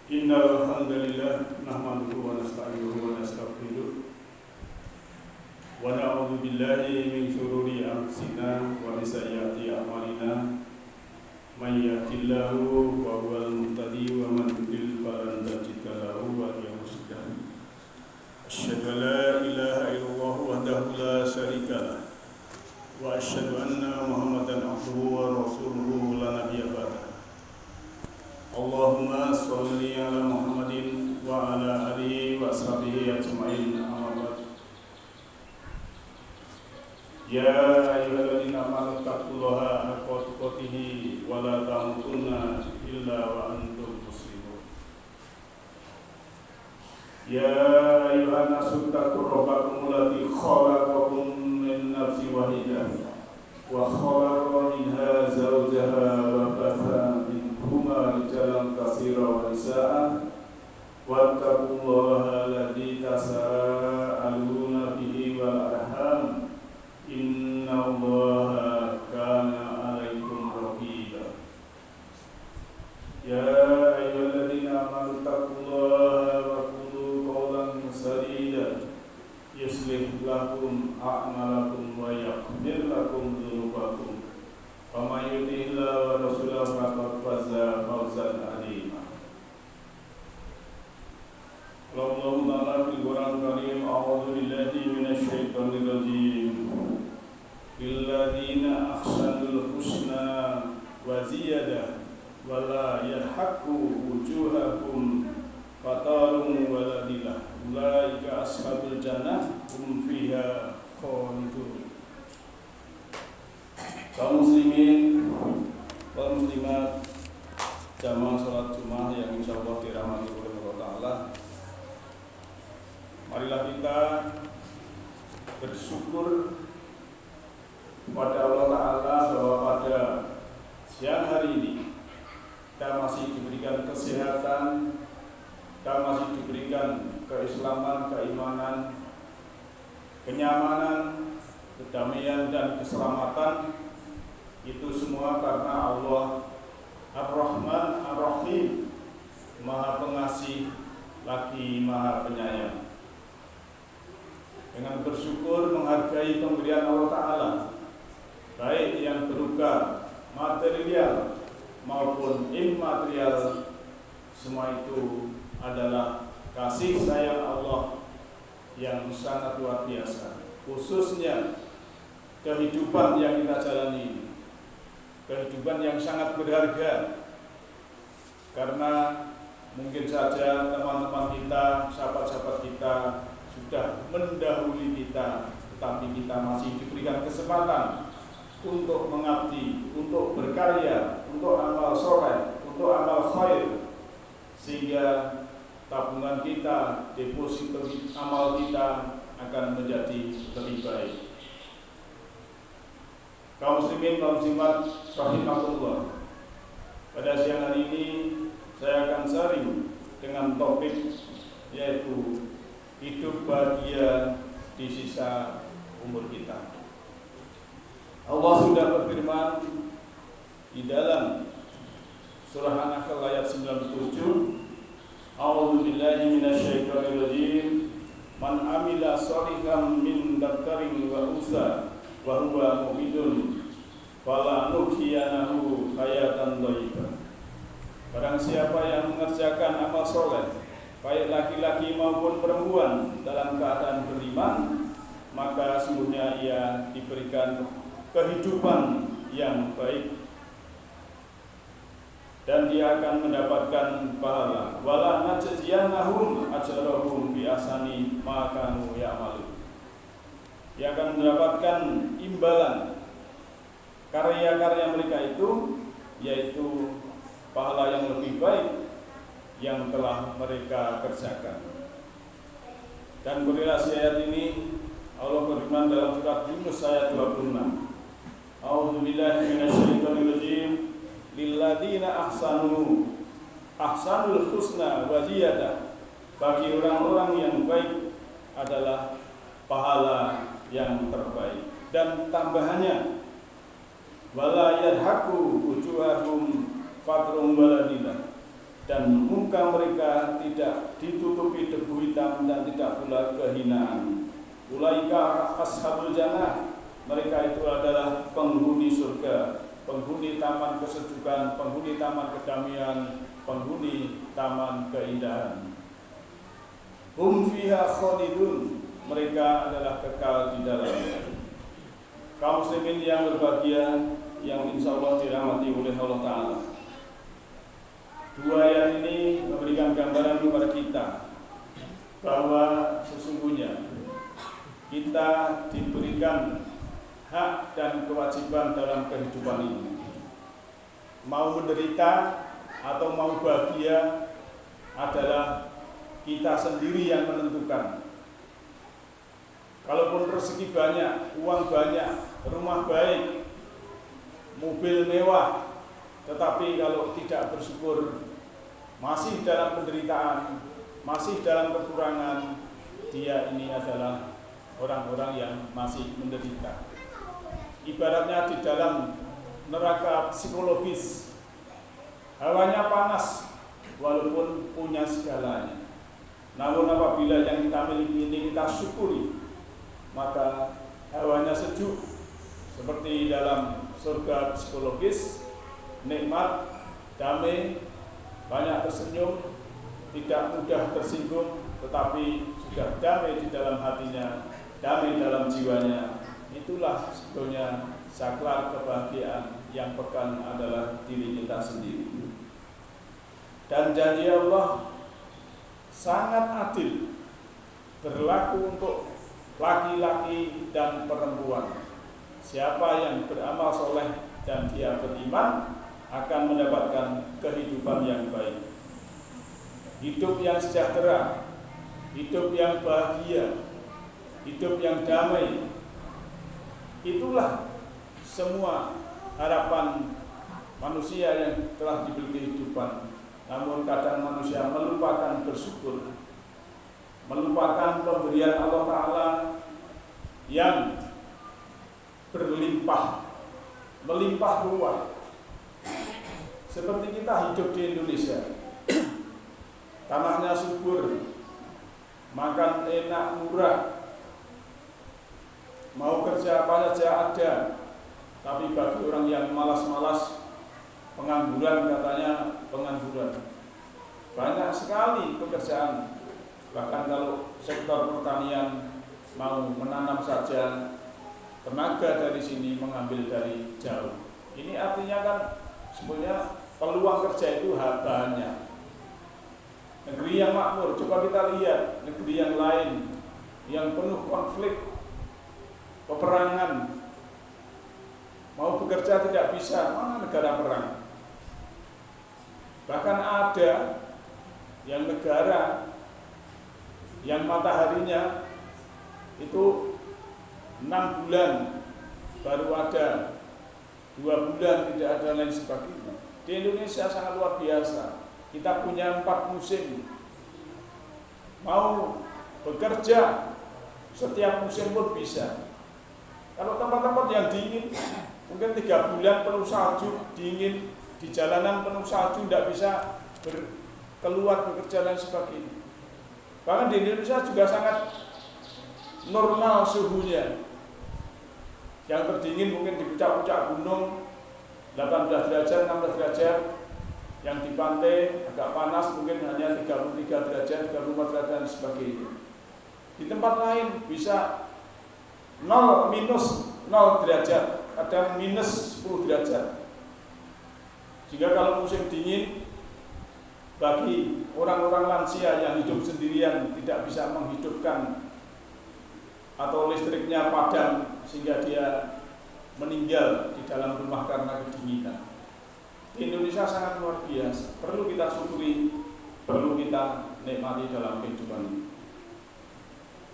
Innal hamdalillah nahmaduhu wa nasta'inuhu wa nastaghfiruh wa na'udzu billahi min shururi anfusina wa min sayyiati a'malina may yahdihillahu fa huwal muhtadi wa man yudlil falan tajid lahu waliya mursyida. Asyhadu an la ilaha illallah wahdahu la syarika lah wa asyhadu anna Muhammadan abduhu wa rasuluhu la nabiyya ba'da. Allahumma sholli ala Muhammadin wa ala alihi wa sahbihi ajma'in, amma ba'd. Ya ayyuhalladzina amanu taqullaha haqqa tuqatih wa la tamutunna illa wa antum muslimun. Ya ayyuhan nasu taqu rabbakum allati khalaqakum min nafsin wahidah wa khalaqa minha zawjaha wa batha minhuma rijalan katsiran wa nisaa wattaqullaha alladzi tasaaluna bihi wal arham innallaha kana 'alaikum raqiba. Ya ayyuhalladzina amanu taqullaha wa qulu qawlan sadida yuslih lakum a'malakum wa yaghfir lakum dzunubakum wa may yuti'illah wa rasulahu faqad faza fawzan 'azima. Allahu ta'ala fil Qur'anil Karim, a'udzu billahi minasy syaithanir rajim. Lilladzina ahsanul husna wa ziyadah wa la yahaqu wujuhakum qatarun waladilah ulaika ashabul jannah hum fiha khalidun. Kaum muslimin, kaum muslimat, jamaah salat Jumat yang insyaallah dirahmati oleh Allah Ta'ala, marilah kita bersyukur kepada Allah Ta'ala bahwa pada siang hari ini kita masih diberikan kesehatan, kita masih diberikan keislaman, keimanan, kenyamanan, kedamaian dan keselamatan. Itu semua karena Allah Ar-Rahman Ar-Rahim, Maha Pengasih lagi Maha Penyayang. Dengan bersyukur menghargai pemberian Allah Ta'ala, baik yang berupa material maupun immaterial, semua itu adalah kasih sayang Allah yang sangat luar biasa. Khususnya kehidupan yang kita jalani ini, kehidupan yang sangat berharga, karena mungkin saja teman-teman kita, sahabat-sahabat kita sudah mendahului kita, tetapi kita masih diberikan kesempatan untuk mengabdi, untuk berkarya, untuk amal soleh, untuk amal khair, sehingga tabungan kita, deposito amal kita akan menjadi lebih baik. Kaum muslimin, kaum muslimat rahimakumullah, pada siang hari ini saya akan sharing dengan topik yaitu hidup bahagia di sisa umur kita. Allah sudah berfirman di dalam surah An-Nahl ayat 97, A'udzu billahi minasyaitonir rajim. Man amila shalihan min dzakarin wa unsa wa huwa mu'minun falanuhyiyanahu hayatan thayyibah. Barang siapa yang mengerjakan amal soleh, baik laki-laki maupun perempuan, dalam keadaan beriman, maka sungguhnya ia diberikan kehidupan yang baik dan dia akan mendapatkan pahala. Wala najziyannahum ajrahum bi ahsani ma kanu ya'malun. Dia akan mendapatkan imbalan karya-karya mereka itu, yaitu pahala yang lebih baik yang telah mereka kerjakan. Dan korelasi ayat ini Allah berfirman dalam surat Yunus ayat 26. A'udzu billahi minasyaitonir rajim. Lilladzina ahsanul husna wa ziyadah. Bagi orang-orang yang baik adalah pahala yang terbaik dan tambahannya. Wala yadhaku wujuhahum fatrun waladillah. dan muka mereka tidak ditutupi debu hitam dan tidak pula kehinaan. Ulaika ashabul jannah, mereka itu adalah penghuni surga, penghuni taman kesejukan, penghuni taman kedamaian, penghuni taman keindahan. Hum fiha khalidun, mereka adalah kekal di dalamnya. Kaum muslimin yang berbahagia, yang insyaallah dirahmati oleh Allah Ta'ala, dua ayat ini memberikan gambaran kepada kita bahwa sesungguhnya kita diberikan hak dan kewajiban dalam kehidupan ini. Mau menderita atau mau bahagia adalah kita sendiri yang menentukan. Kalaupun rezeki banyak, uang banyak, rumah baik, mobil mewah, tetapi kalau tidak bersyukur, masih dalam penderitaan, masih dalam kekurangan, dia ini adalah orang-orang yang masih menderita. Ibaratnya di dalam neraka psikologis, hawanya panas walaupun punya segalanya. Namun apabila yang kita miliki ini kita syukuri, maka hawanya sejuk seperti dalam surga psikologis, nikmat, damai, banyak tersenyum, tidak mudah tersinggung, tetapi sudah damai di dalam hatinya, damai dalam jiwanya. Itulah sebetulnya saklar kebahagiaan yang pekan adalah diri kita sendiri. Dan janji Allah sangat adil, berlaku untuk laki-laki dan perempuan. Siapa yang beramal soleh dan dia beriman akan mendapatkan kehidupan yang baik, hidup yang sejahtera, hidup yang bahagia, hidup yang damai. Itulah semua harapan manusia yang telah diberi kehidupan. Namun kadang manusia melupakan bersyukur, melupakan pemberian Allah Ta'ala yang berlimpah, melimpah ruah. Seperti kita hidup di Indonesia, tanahnya subur, makan enak, murah, mau kerja apa saja ada. Tapi bagi orang yang malas-malas, pengangguran, katanya pengangguran, banyak sekali pekerjaan. Bahkan kalau sektor pertanian mau menanam saja, tenaga dari sini mengambil dari jauh. Ini artinya kan sebenarnya peluang kerja itu banyak. Negeri yang makmur, coba kita lihat negeri yang lain yang penuh konflik, peperangan, mau bekerja tidak bisa, mana negara perang. Bahkan ada yang negara yang mataharinya itu 6 bulan baru ada, 2 bulan tidak ada, lain sebagainya. Di Indonesia sangat luar biasa. Kita punya 4 musim. Mau bekerja setiap musim pun bisa. Kalau tempat-tempat yang dingin, mungkin 3 bulan penuh salju, dingin, di jalanan penuh salju, tidak bisa keluar bekerja dan sebagainya. Bahkan di Indonesia juga sangat normal suhunya. Yang terdingin mungkin di puncak-puncak gunung 18 derajat, 16 derajat. Yang di pantai agak panas mungkin hanya 33 derajat, 34 derajat dan sebagainya. Di tempat lain bisa 0 minus 0 derajat, kadang minus 10 derajat. Jika kalau musim dingin, bagi orang-orang lansia yang hidup sendirian tidak bisa menghidupkan atau listriknya padam sehingga dia meninggal di dalam rumah karena kedinginan. Di Indonesia sangat luar biasa, perlu kita syukuri, perlu kita nikmati dalam kehidupan ini.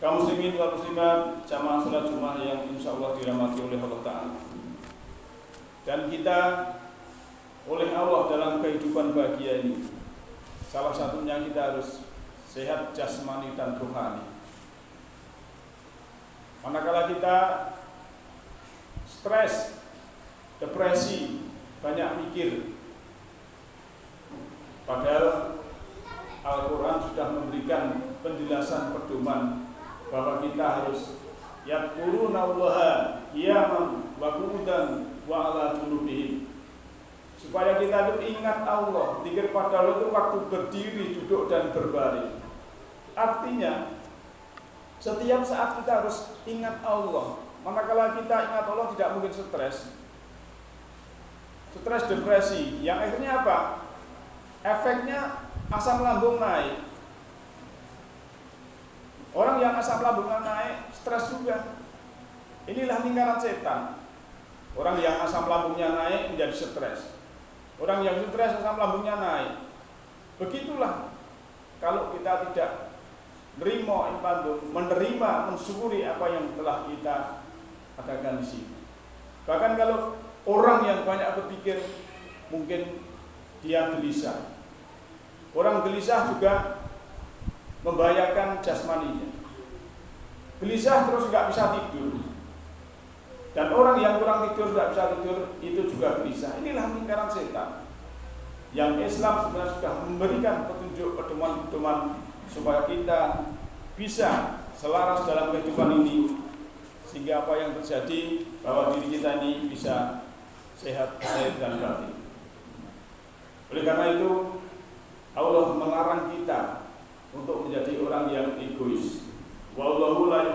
Kaum muslimin wal muslimat, jamaah salat Jumat yang insyaallah dirahmati oleh Allah Ta'ala. Dan kita oleh Allah dalam kehidupan bahagia ini, salah satunya kita harus sehat jasmani dan rohani. Manakala kita stres, depresi, banyak mikir, padahal sudah memberikan penjelasan pedoman bahwa kita harus yadkurunallaha qiyaman wa qu'udan wa ala junubihim, supaya kita itu ingat Allah. Zikir pada Allah itu waktu berdiri, duduk dan berbaring. Artinya setiap saat kita harus ingat Allah. Manakala kita ingat Allah tidak mungkin stres, depresi, yang akhirnya apa? Efeknya asam lambung naik. Orang yang asam lambungnya naik, stres juga. Inilah lingkaran setan. Orang yang asam lambungnya naik menjadi stres. Orang yang stres asam lambungnya naik. Begitulah kalau kita tidak menerima, mensyukuri apa yang telah kita adakan di sini. Bahkan kalau orang yang banyak berpikir, mungkin dia gelisah. Orang gelisah juga membahayakan jasmaninya. Gelisah terus nggak bisa tidur. Dan orang yang kurang tidur, nggak bisa tidur, itu juga gelisah. Inilah lingkaran setan. Yang Islam sebenarnya sudah memberikan petunjuk, pedoman-pedoman supaya kita bisa selaras dalam kehidupan ini, sehingga apa yang terjadi bahwa diri kita ini bisa sehat, lahir dan batin. Oleh karena itu Allah melarang kita untuk menjadi orang yang egois. Wallahu la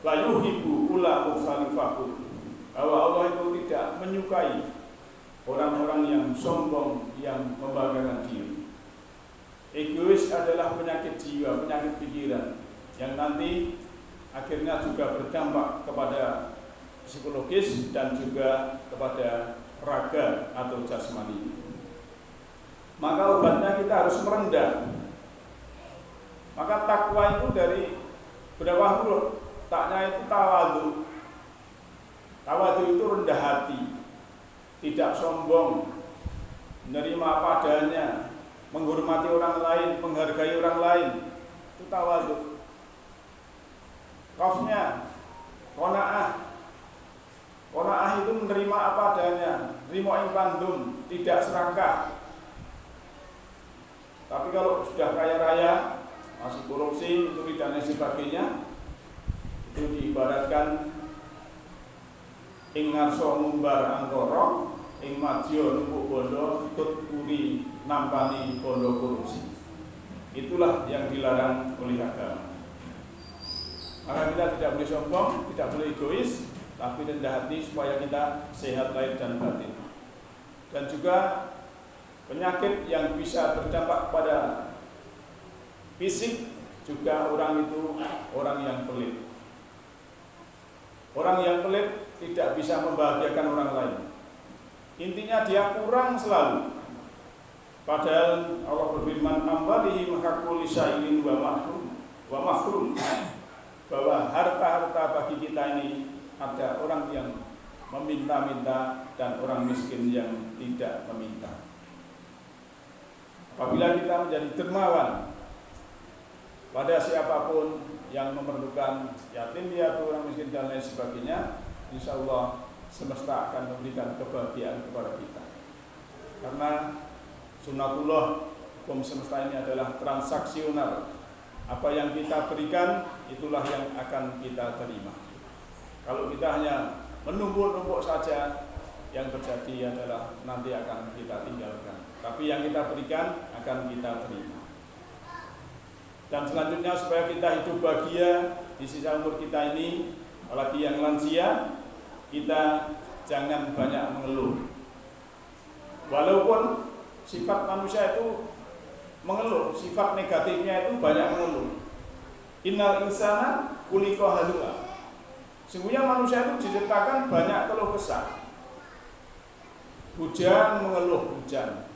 yuhibbu ula mufsalin fakhur. Bahwa Allah itu tidak menyukai orang-orang yang sombong, yang membanggakan diri. Egois adalah penyakit jiwa, penyakit pikiran yang nanti akhirnya juga berdampak kepada psikologis dan juga kepada raga atau jasmani. Maka obatnya kita harus merendah. Maka takwa itu dari berapa huruf? Taknya itu tawadhu. Tawadhu itu rendah hati, tidak sombong, menerima apa adanya, menghormati orang lain, menghargai orang lain. Itu tawadhu. Qafnya qanaah. Qanaah itu menerima apa adanya, rimo ing pandum, tidak serakah. Tapi kalau sudah kaya raya, masih korupsi, itu dan sebagainya, itu diibaratkan ing ngarso ngumbar angkara, ing madya numpuk bondo, tut kuri nampani bondo korupsi. Itulah yang dilarang oleh agama. Maka kita tidak boleh sombong, tidak boleh egois, tapi rendah hati supaya kita sehat lahir dan batin. Dan juga penyakit yang bisa berdampak pada fisik, juga orang itu orang yang pelit. Orang yang pelit tidak bisa membahagiakan orang lain. Intinya dia kurang selalu. Padahal Allah berfirman, amwalihi haqqul lisailin wa mahrum. Bahwa harta-harta bagi kita ini ada orang yang meminta-minta dan orang miskin yang tidak meminta. Apabila kita menjadi dermawan pada siapapun yang memerlukan, yatim piatu, orang miskin dan lain sebagainya, insya Allah semesta akan memberikan kebahagiaan kepada kita. Karena sunnatullah, hukum semesta ini adalah transaksional. Apa yang kita berikan, itulah yang akan kita terima. Kalau kita hanya menumpuk-numpuk saja, yang terjadi adalah nanti akan kita tinggalkan. Tapi yang kita berikan akan kita terima. Dan selanjutnya supaya kita hidup bahagia di sisa umur kita ini, apalagi yang lansia, kita jangan banyak mengeluh. Walaupun sifat manusia itu mengeluh, sifat negatifnya itu banyak mengeluh. Innal insana khuliqa halu'a. Sesungguhnya manusia itu diciptakan banyak keluh kesah. Hujan mengeluh hujan,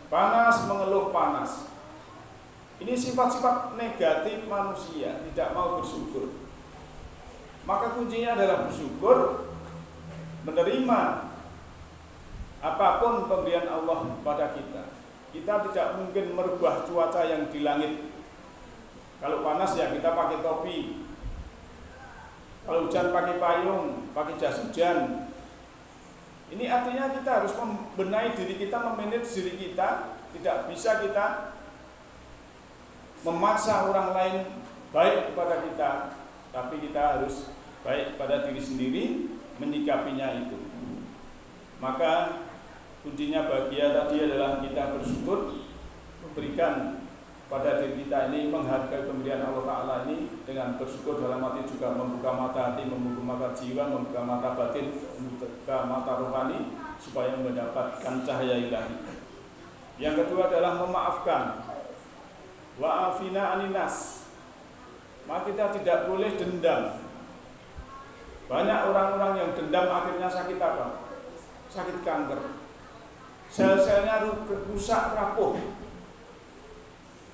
panas mengeluh panas. Ini sifat-sifat negatif manusia, tidak mau bersyukur. Maka kuncinya adalah bersyukur, menerima apapun pemberian Allah pada kita. Kita tidak mungkin merubah cuaca yang di langit. Kalau panas ya kita pakai topi. Kalau hujan pakai payung, pakai jas hujan. Ini artinya kita harus membenahi diri kita, memanage diri kita. Tidak bisa kita memaksa orang lain baik kepada kita, tapi kita harus baik pada diri sendiri menyikapinya itu. Maka kuncinya bahagia tadi adalah kita bersyukur, memberikan pada diri kita ini, menghargai pemberian Allah Ta'ala ini dengan bersyukur dalam hati, juga membuka mata hati, membuka mata jiwa, membuka mata batin, membuka mata rohani supaya mendapatkan cahaya ilahi. Yang kedua adalah memaafkan. Wa'afina aninas. Maka kita tidak boleh dendam. Banyak orang-orang yang dendam akhirnya sakit apa? Sakit kanker. Sel-selnya rusak, rapuh.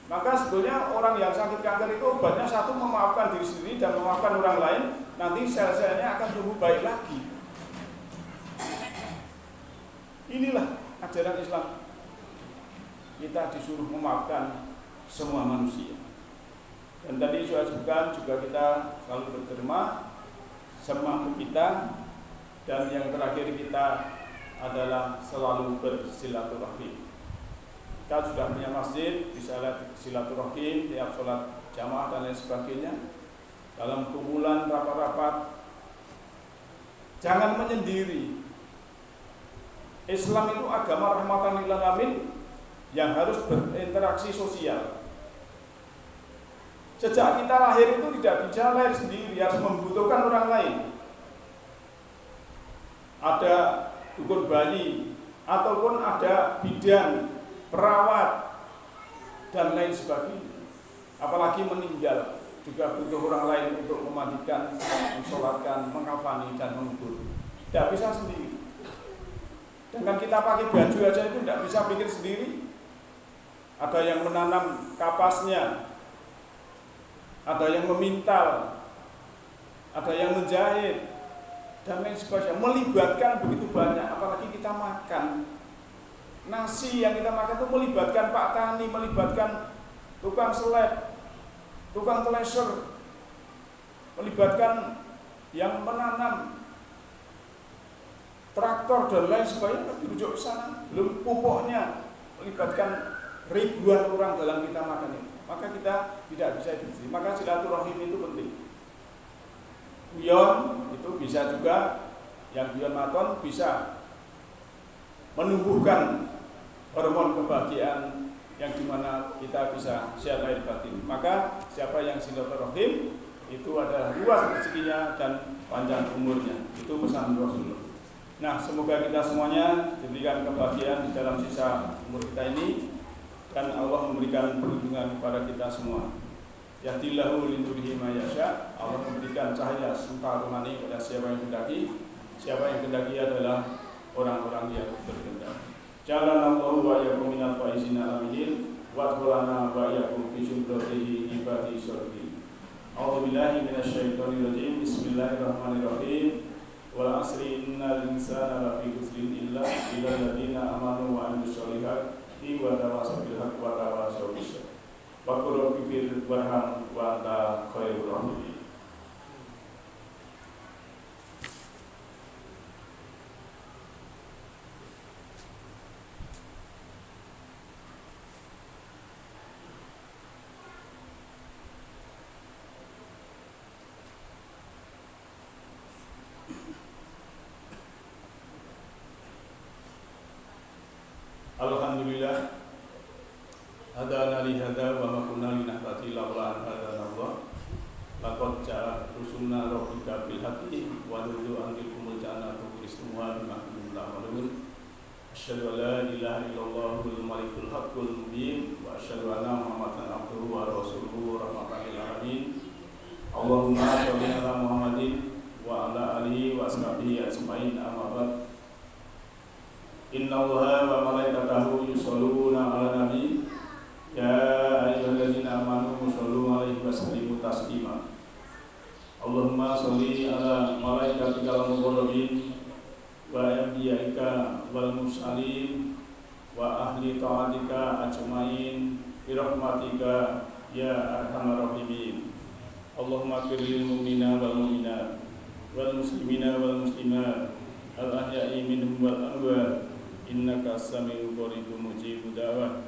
Maka sebetulnya orang yang sakit kanker itu obatnya satu, memaafkan diri sendiri dan memaafkan orang lain. Nanti sel-selnya akan tumbuh baik lagi. Inilah ajaran Islam. Kita disuruh memaafkan semua manusia. Dan tadi saya sebutkan juga kita selalu berterima semampu kita. Dan yang terakhir kita adalah selalu bersilaturahim. Kita sudah punya masjid, bisa lihat silaturahim tiap sholat jamaah dan lain sebagainya. Dalam kumpulan rapat-rapat, jangan menyendiri. Islam itu agama rahmatan lil alamin yang harus berinteraksi sosial. Sejak kita lahir itu tidak bisa lahir sendiri, harus membutuhkan orang lain. Ada dukun bayi, ataupun ada bidan, perawat, dan lain sebagainya. Apalagi meninggal, juga butuh orang lain untuk memandikan, mensolatkan, mengkafani, dan mengubur. Tidak bisa sendiri. Dengan kita pakai baju aja itu tidak bisa pikir sendiri. Ada yang menanam kapasnya, ada yang memintal, ada yang menjahit, dan lain sebagainya. Melibatkan begitu banyak, apalagi kita makan. Nasi yang kita makan itu melibatkan Pak Tani, melibatkan tukang seleb, tukang teleser, melibatkan yang menanam, traktor dan lain sebagainya, dirujuk ke sana. Belum pupuknya, melibatkan ribuan orang dalam kita makan itu. Maka kita tidak bisa hidup. Maka silaturahim itu penting. Guyon itu bisa juga, yang guyon maton bisa menumbuhkan hormon kebahagiaan yang dimana kita bisa sehat lahir batin. Maka siapa yang silaturahim itu adalah luas rezekinya dan panjang umurnya. Itu pesan Rasulullah. Nah, semoga kita semuanya diberikan kebahagiaan di dalam sisa umur kita ini, dan Allah memberikan perlindungan kepada kita semua. Yahdillahu linurihi ma yasha. Allah memberikan cahaya serta rohani kepada siapa yang kendaki. Siapa yang kendaki adalah orang-orang yang berkehendak. Jalanallahu wa iyyakum minal faizina aminin wa adkhulana wa iyyakum fi jumlatihi ibadi sholihin. A'udzubillahi minasyaitonir rajim. Bismillahirrahmanirrahim. Wal asri innal insana lafi khusrin illa alladziina amanu wa 'amilus sholihati wa tawassaw bil haqqi wa tawassaw bis sabr. Wa qul rabbi fir warham wa anta khairur rahimin. Alhamdulillah, hadana li hada wa ma kunna linahtadiya laula an hadana Allah. Laqad ja'a rusuluna rabbika bil haqqi wa nuridu an tilkumul jannatu istumuha bima kuntum ta'malun. Asyhadu an la ilaha illallahul malikul haqqul mubin wa asyhadu anna Muhammadan abduhu wa rasuluhu rahmatan lil alamin. Allahumma shalli ala Muhammadin wa ala alihi wa ashabihi ajmain, amma ba'd. Inna Allaha wa malaikatahu yusholluna ala nabi. Ya ayyuhalladzina amanu shollu alaihi wa sallimu taslima. Allahumma sholli ala malaikatikal muqarrabin wa anbiya'ika wal mursalin wa ahli ta'atika ajmain bi rahmatika ya arhamar rahimin. Allahumma ighfir lil mu'minina wal mu'minat wal muslimina wal muslimat al ahya'i minhum wal amwat. Innaka as-sami'ul qaribun mujibud da'wat.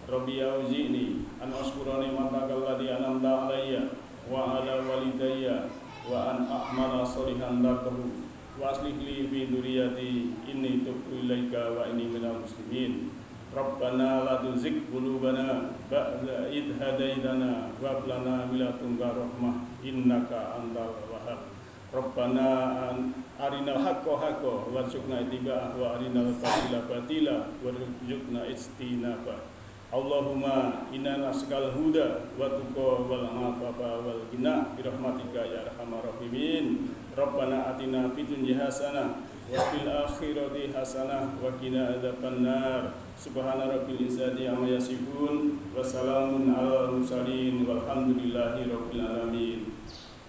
Rabbi auzi'ni an ashkura ni'mataka allati an'amta 'alayya wa 'ala walidayya wa an a'mala sholihan tardahu wa aslih li fi dzurriyyati inni tubtu ilaika wa inni minal muslimin. Rabbana la tuzigh qulubana ba'da idh hadaitana wa hab lana min ladunka rahmah innaka antal wahhab. Rabbana arinal haqqo haqqo warzuqna ittiba'ah wa arinal batila batila warzuqna ijtinabah. Allahumma inna nas'aluka huda wa tuqa wal afafa wal ghina bi rahmatika ya arhamar rahimin. Rabbana atina fid dunya hasanah wa fil akhirati hasanah wa qina adzabannar. Subhana rabbil izzati amma yasifun wa salamun alal mursalin walhamdulillahi rabbil alamin.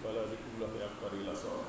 Walhamdulillahi akbar.